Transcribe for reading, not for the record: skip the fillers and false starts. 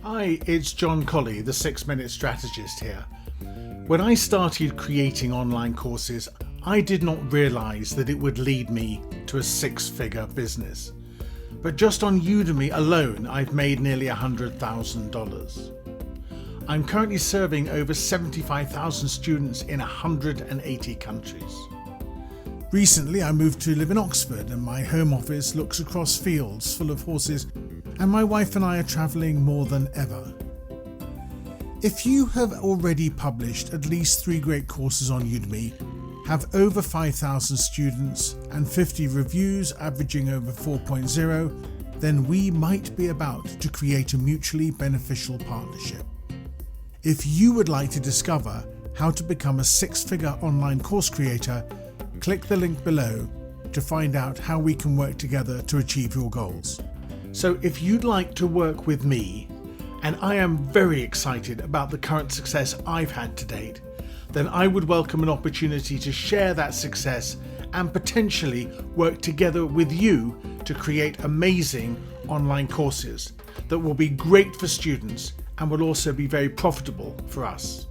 Hi, it's John Colley, the 6-Minute Strategist here. When I started creating online courses, I did not realise that it would lead me to a 6-figure business. But just on Udemy alone, I've made nearly $100,000. I'm currently serving over 75,000 students in 180 countries. Recently, I moved to live in Oxford and my home office looks across fields full of horses, and my wife and I are travelling more than ever. If you have already published at least 3 great courses on Udemy, have over 5,000 students and 50 reviews averaging over 4.0, then we might be about to create a mutually beneficial partnership. If you would like to discover how to become a 6-figure online course creator, click the link below to find out how we can work together to achieve your goals. So if you'd like to work with me, and I am very excited about the current success I've had to date, then I would welcome an opportunity to share that success and potentially work together with you to create amazing online courses that will be great for students and will also be very profitable for us.